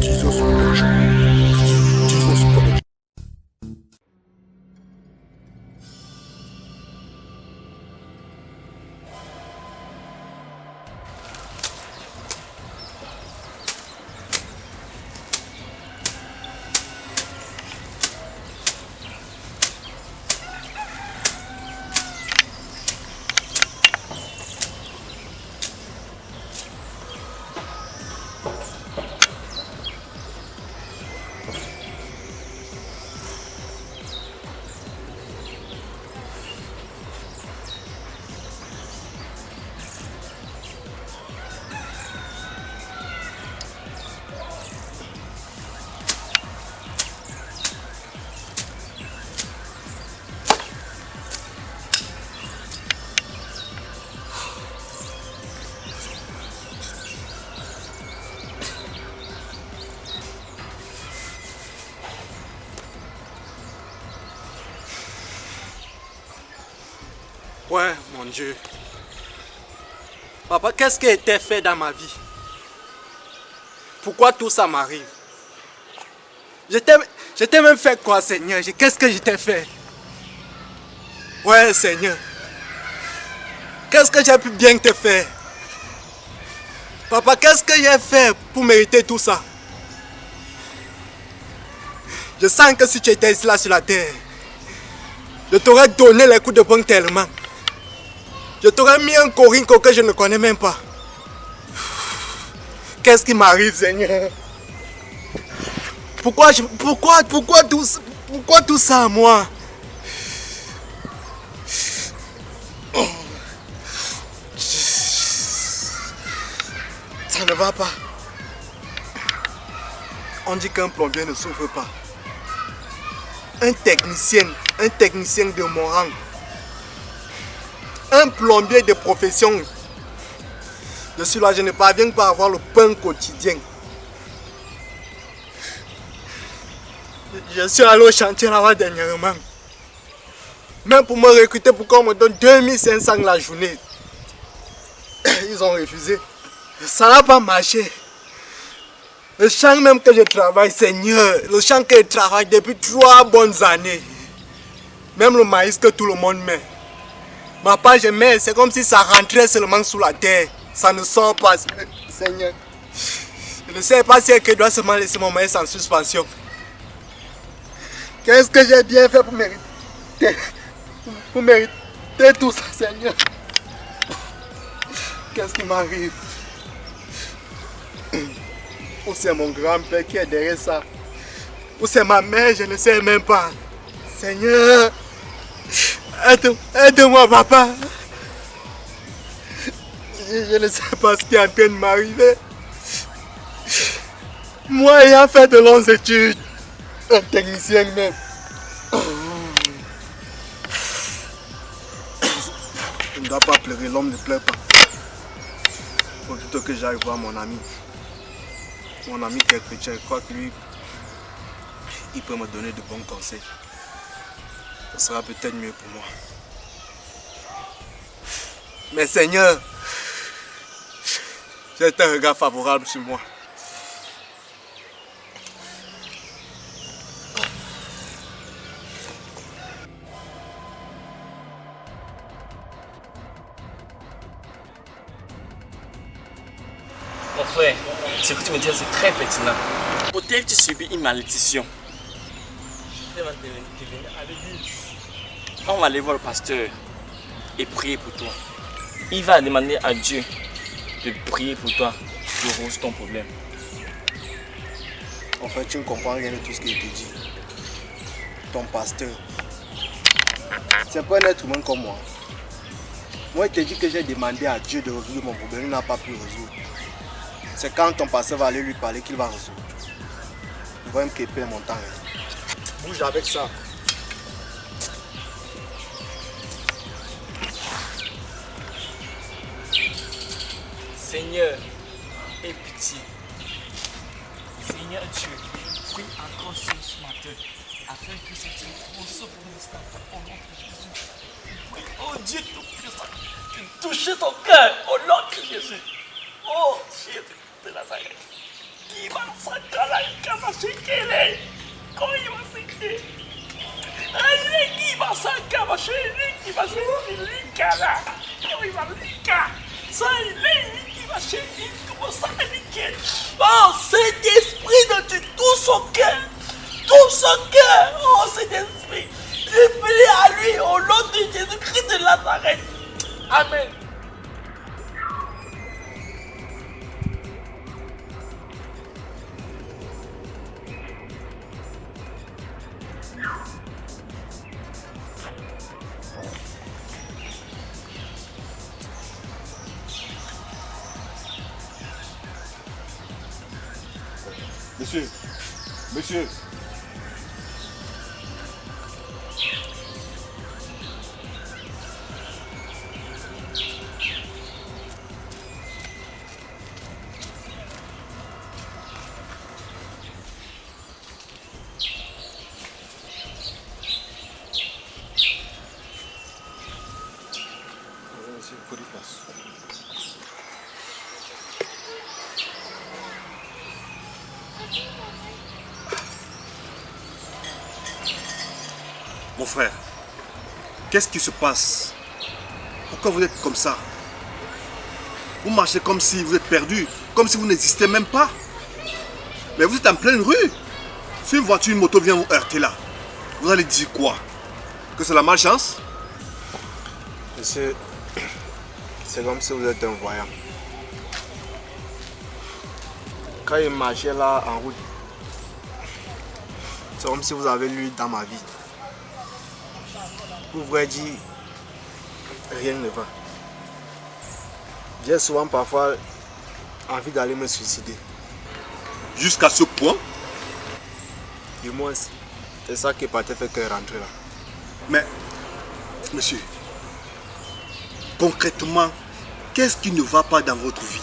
Jesus connection. Jesus connection. Ouais, mon Dieu. Papa, qu'est-ce qui a été fait dans ma vie? Pourquoi tout ça m'arrive? Je t'ai même fait quoi, Seigneur? Qu'est-ce que je t'ai fait? Ouais, Seigneur. Qu'est-ce que j'ai pu bien te faire? Papa, qu'est-ce que j'ai fait pour mériter tout ça? Je sens que si tu étais ici là sur la terre, je t'aurais donné les coups de poing tellement. Je t'aurais mis un corinco que je ne connais même pas. Qu'est-ce qui m'arrive, Seigneur? Pourquoi tout ça à moi? Oh. Ça ne va pas. On dit qu'un plombier ne souffre pas. Un technicien de mon rang. Un plombier de profession. Je suis là, je ne parviens pas à avoir le pain quotidien. Je suis allé au chantier là-bas dernièrement. Même pour me recruter pour qu'on me donne 2500 la journée. Ils ont refusé. Ça n'a pas marché. Le champ même que je travaille, Seigneur, le champ que je travaille depuis 3 bonnes années. Même le maïs que tout le monde met. Ma part je mets, c'est comme si ça rentrait seulement sous la terre. Ça ne sort pas, Seigneur. Je ne sais pas si je dois seulement laisser mon maïs en suspension. Qu'est-ce que j'ai bien fait pour mériter tout ça, Seigneur? Qu'est-ce qui m'arrive? Où c'est mon grand-père qui est derrière ça? Où c'est ma mère? Je ne sais même pas. Seigneur, aide-moi, papa. Je ne sais pas ce qui est en train de m'arriver. Moi ayant fait de longues études, un technicien même. Je ne dois pas pleurer, l'homme ne pleure pas. Faut plutôt que j'aille voir mon ami. Mon ami qui est chrétien, je crois que lui, il peut me donner de bons conseils. Ce sera peut-être mieux pour moi. Mais Seigneur, j'ai un regard favorable sur moi. Mon frère, ce que tu me dis, c'est très pertinent. Peut-être tu subis une malédiction. On va aller voir le pasteur et prier pour toi. Il va demander à Dieu de prier pour toi pour résoudre ton problème. En fait, tu ne comprends rien de tout ce qu'il te dit. Ton pasteur, c'est pas un être humain comme moi. Moi, il te dit que j'ai demandé à Dieu de résoudre mon problème, il n'a pas pu résoudre. C'est quand ton pasteur va aller lui parler qu'il va résoudre. Il va me képer mon temps. Bouge avec ça. Seigneur, aie pitié. Seigneur Dieu, prie encore ce matin afin que cette grosse pour au nom de Jésus. Prie, oh Dieu, touchez son cœur au nom de Jésus. Oh Jésus de Nazareth. Kibasaka la ikabashekele. Koyibaseke. Aile kibasaka bashele kibashele kala. Koyibalika. Ça il kibashele kibasaka. Oh Saint-Esprit de Dieu, tout son cœur. Tout son cœur. Oh Saint-Esprit. Je prie à lui au nom de Jésus-Christ de Nazareth. Amen. Monsieur, monsieur. Monsieur, prenez place. Mon frère, qu'est-ce qui se passe? Pourquoi vous êtes comme ça? Vous marchez comme si vous êtes perdu, comme si vous n'existez même pas. Mais vous êtes en pleine rue. Si une voiture, une moto vient vous heurter là, vous allez dire quoi? Que c'est la malchance? Monsieur, c'est comme si vous êtes un voyant. Quand il marchait là en route, c'est comme si vous avez lu dans ma vie. Pour vrai dire, rien ne va. J'ai souvent parfois envie d'aller me suicider. Jusqu'à ce point? Du moins, c'est ça qui partait fait qu'elle rentrait là. Mais, monsieur, concrètement, qu'est-ce qui ne va pas dans votre vie?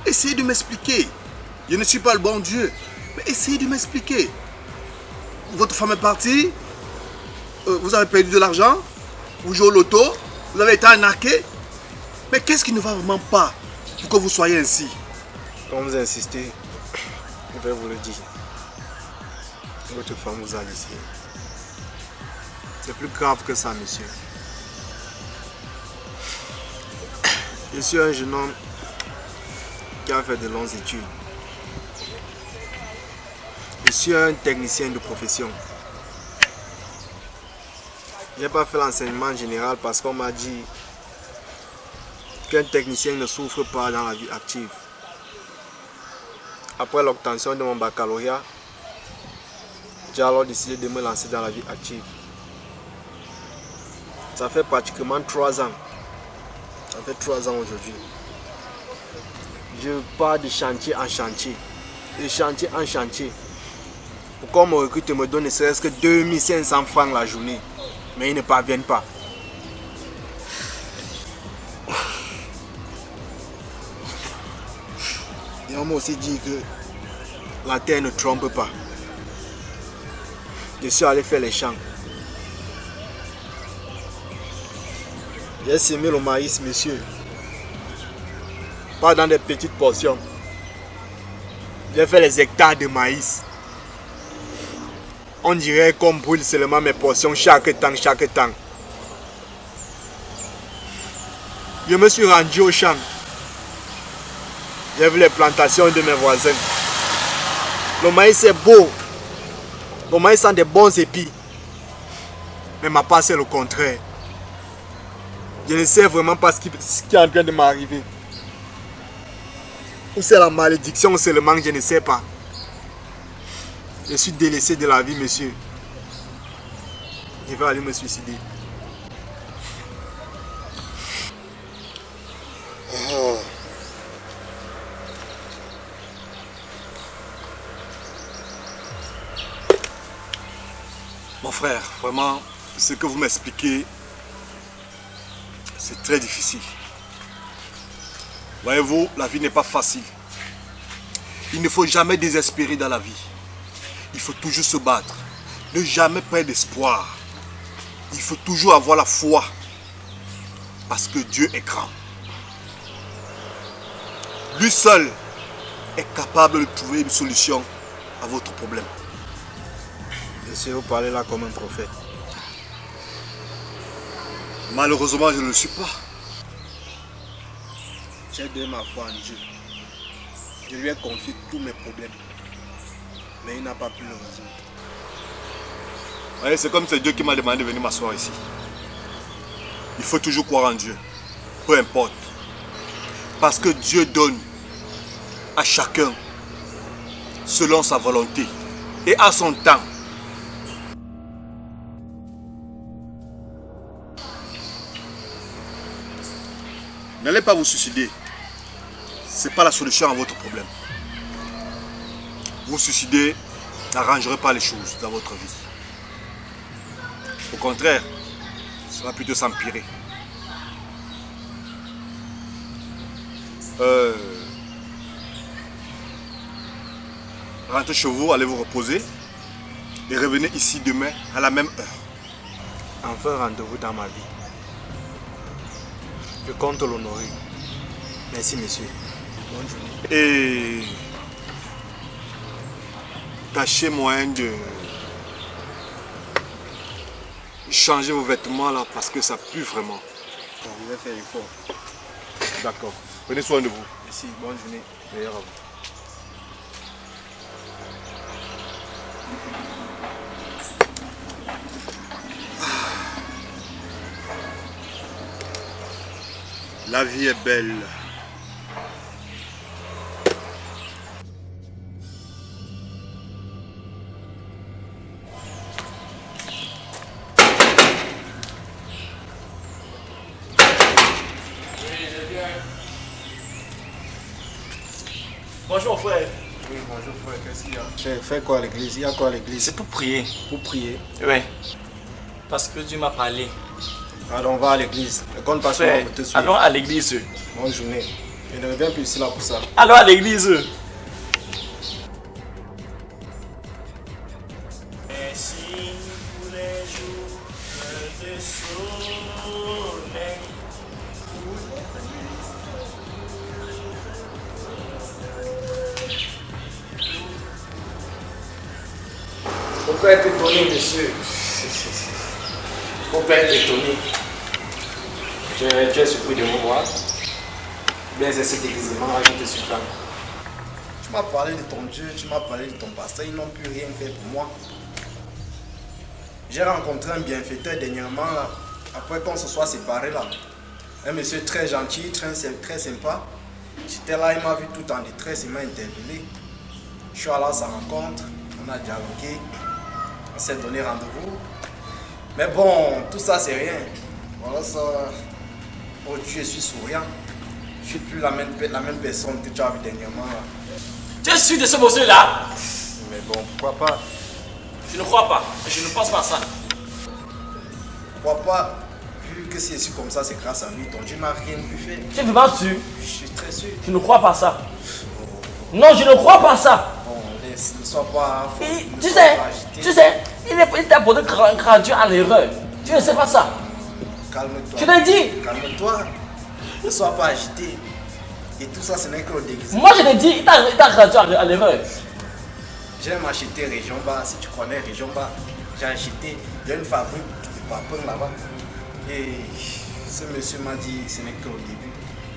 Essayez de m'expliquer. Je ne suis pas le bon Dieu, mais essayez de m'expliquer. Votre femme est partie, vous avez perdu de l'argent, vous jouez au loto, vous avez été arnaqué. Mais qu'est-ce qui ne va vraiment pas pour que vous soyez ainsi? Quand vous insistez, je vais vous le dire. Votre femme vous a laissé. C'est plus grave que ça, monsieur. Je suis un jeune homme qui a fait de longues études. Je suis un technicien de profession. Je n'ai pas fait l'enseignement général parce qu'on m'a dit qu'un technicien ne souffre pas dans la vie active. Après l'obtention de mon baccalauréat, j'ai alors décidé de me lancer dans la vie active. Ça fait pratiquement 3 ans. Ça fait 3 ans aujourd'hui. Je pars de chantier en chantier, de chantier en chantier. Pour qu'on me recrute et me donne ne serait-ce que 2500 francs la journée. Mais ils ne parviennent pas. Et on m'a aussi dit que la terre ne trompe pas. Je suis allé faire les champs. J'ai semé le maïs, monsieur. Pas dans des petites portions. J'ai fait les hectares de maïs. On dirait qu'on brûle seulement mes portions chaque temps, chaque temps. Je me suis rendu au champ. J'ai vu les plantations de mes voisins. Le maïs est beau. Le maïs sent des bons épis. Mais ma part, c'est le contraire. Je ne sais vraiment pas ce qui est en train de m'arriver. Ou c'est la malédiction seulement, je ne sais pas. Je suis délaissé de la vie, monsieur. Je vais aller me suicider. Oh. Mon frère, vraiment, ce que vous m'expliquez, c'est très difficile. Voyez-vous, la vie n'est pas facile. Il ne faut jamais désespérer dans la vie. Il faut toujours se battre. Ne jamais perdre espoir. Il faut toujours avoir la foi. Parce que Dieu est grand. Lui seul est capable de trouver une solution à votre problème. Monsieur, vous parlez là comme un prophète. Malheureusement, je ne le suis pas. J'ai donné ma foi en Dieu. Je lui ai confié tous mes problèmes. Mais il n'a pas pu le résoudre. C'est comme c'est Dieu qui m'a demandé de venir m'asseoir ici. Il faut toujours croire en Dieu. Peu importe. Parce que Dieu donne à chacun selon sa volonté et à son temps. N'allez pas vous suicider. Ce n'est pas la solution à votre problème. Vous suicider n'arrangerez pas les choses dans votre vie. Au contraire, ça va plutôt s'empirer. Rentrez chez vous, allez vous reposer et revenez ici demain à la même heure. Enfin, rendez-vous dans ma vie. Je compte l'honorer. Merci, monsieur. Bonne journée. Et tâchez moyen de changer vos vêtements là parce que ça pue vraiment. Bon, je vais faire l'effort. D'accord. Prenez soin de vous. Merci, bonne journée. Meilleur à vous. La vie est belle. Bonjour frère. Oui, bonjour frère, qu'est-ce qu'il y a? J'ai fait quoi à l'église? Il y a quoi à l'église? C'est pour prier. Pour prier. Oui. Parce que Dieu m'a parlé. Alors on va à l'église. Je compte pas sur moi Frère, pour te suivre. allons à l'église. Bonne journée. Je ne reviens plus ici là pour ça. Allons à l'église. Merci pour les jours de soleil. Faut pas être étonné, monsieur. Faut pas être étonné. Tu es surpris de me voir. Bien, c'est cet déguisement-là que je te suis pas. Tu m'as parlé de ton Dieu, tu m'as parlé de ton pasteur, ils n'ont plus rien fait pour moi. J'ai rencontré un bienfaiteur dernièrement, là, après qu'on se soit séparés là. Un monsieur très gentil, très sympa. J'étais là, il m'a vu tout en détresse, il m'a interpellé. Je suis allé à sa rencontre, on a dialogué, on s'est donné rendez-vous. Mais bon, tout ça c'est rien. Voilà ça. Aujourd'hui je suis souriant. Je suis plus la même personne que tu as vu dernièrement là. Tu es sûr de ce monsieur-là? Mais bon, pourquoi pas? Je ne crois pas. Je ne pense pas à ça. Pourquoi pas? Vu que si je suis comme ça, c'est grâce à lui. Ton Dieu n'a rien pu faire. Tu es vraiment sûr? Je suis très sûr. Je ne crois pas à ça. Non, je ne crois pas à ça. Bon, ne sois pas fou. Tu sais, il t'a posé gradué à l'erreur. Tu ne sais pas ça. Calme-toi. Je t'ai dit. Calme-toi. Ne sois pas agité. Et tout ça, ce n'est que le déguisement. Moi, je t'ai dit, il t'a gradué à l'erreur. J'aime acheter Région Bas. Si tu connais Région Bas, j'ai acheté. Il y a une fabrique de papins là-bas. Et ce monsieur m'a dit ce n'est que le début.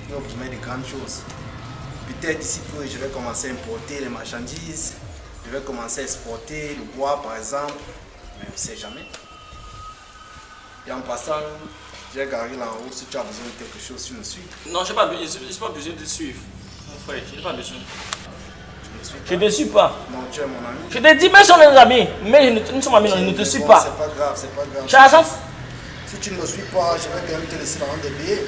Il me promet de grandes choses. Peut-être d'ici peu, je vais commencer à importer les marchandises. Je vais commencer à exporter le bois par exemple. Mais on ne sait jamais. Et en passant, j'ai garé là en haut. Si tu as besoin de quelque chose, tu me suis. Non, je n'ai pas besoin de suivre. Mon frère, je n'ai pas besoin. Je ne te suis pas. Non, tu es mon ami. Je te dis, même si on est amis, mais nous sommes amis, je ne te suis pas. C'est pas grave, c'est pas grave. Tu as la chance? Si tu ne me suis pas, je vais quand même te laisser dans des billets.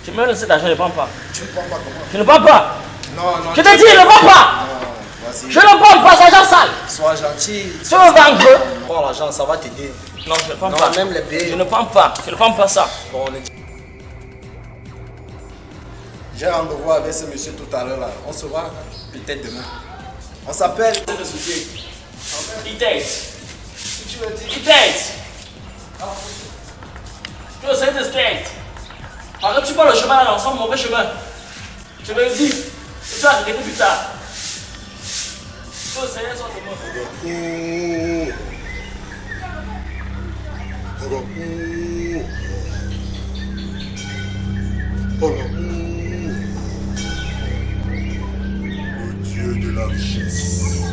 Tu me laisses cet argent, je ne prends pas. Tu ne prends pas comment? Je ne prends pas. Non, non. Je te dis, je ne prends pas. Non, vas-y. Je ne prends pas, c'est argent sale. Sois gentil. Tu veux vendre? Prends l'argent, ça va t'aider. Non, je ne prends Non, pas. même les billets. Je ne prends pas. Je ne prends pas ça. Bon, j'ai rendez-vous avec ce monsieur tout à l'heure là. On se voit peut-être demain. On s'appelle. Il t'aide. Tu me dis. Il t'aide. Tu veux essayer de skate. Par contre, tu prends le chemin là, c'est un mauvais chemin. Je me le dis. Et tu vas regretter plus tard. Le Dieu de la richesse.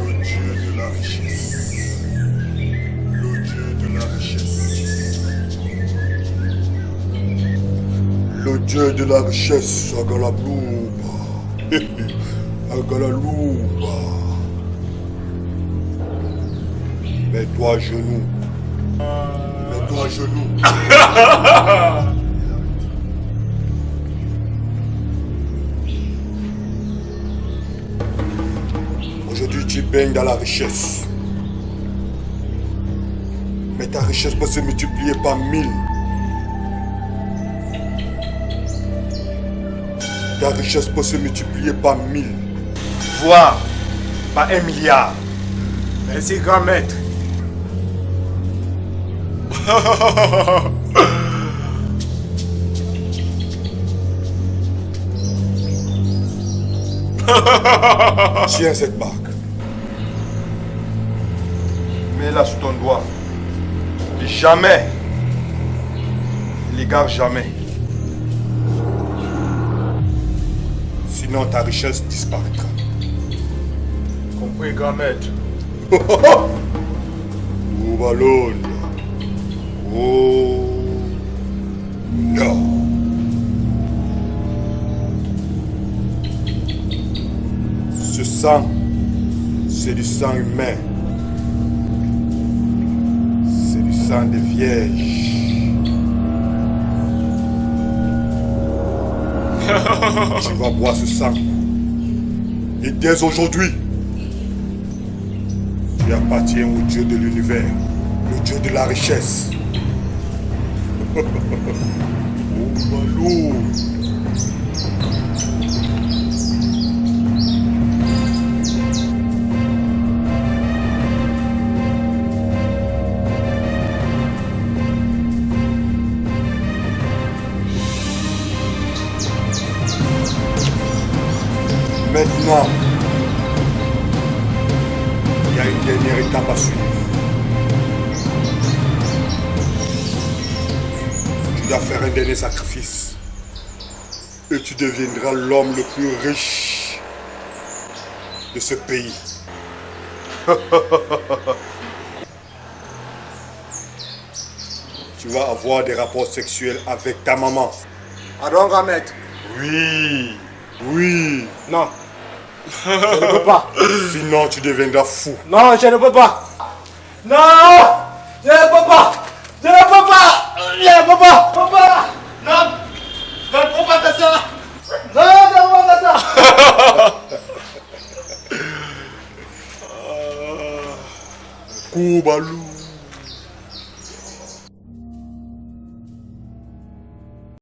Le Dieu de la richesse. Le Dieu de la richesse. Le Dieu de la richesse, Agalamlouba. Agalamlouba. Mets-toi à genoux. Mets-toi à genoux. Aujourd'hui, tu baignes dans la richesse. Mais ta richesse peut se multiplier par 1000. Ta richesse peut se multiplier par 1000. Voire par 1 milliard. Merci, grand maître. Tiens cette marque. Mets-la sous ton doigt. Et jamais, l'égare jamais. Sinon ta richesse disparaîtra. Compris, grand maître. Oh ballon. Oh non. Ce sang, c'est du sang humain. C'est du sang de vierge. Tu vas boire ce sang. Et dès aujourd'hui, tu appartiens au Dieu de l'univers, le Dieu de la richesse. Oh ballon. Maintenant, il y a une dernière étape à suivre. Tu dois faire un dernier sacrifice. Et tu deviendras l'homme le plus riche de ce pays. Tu vas avoir des rapports sexuels avec ta maman. Pardon, grand maître. Oui, oui. Non. Je ne peux pas. Sinon, tu deviendras fou. Non, je ne peux pas. Non, je ne peux pas. Je ne peux pas. Je ne peux pas. Papa. Non. Ne prends pas ta soeur. Non, ne prends pas ta soeur. Koubalou.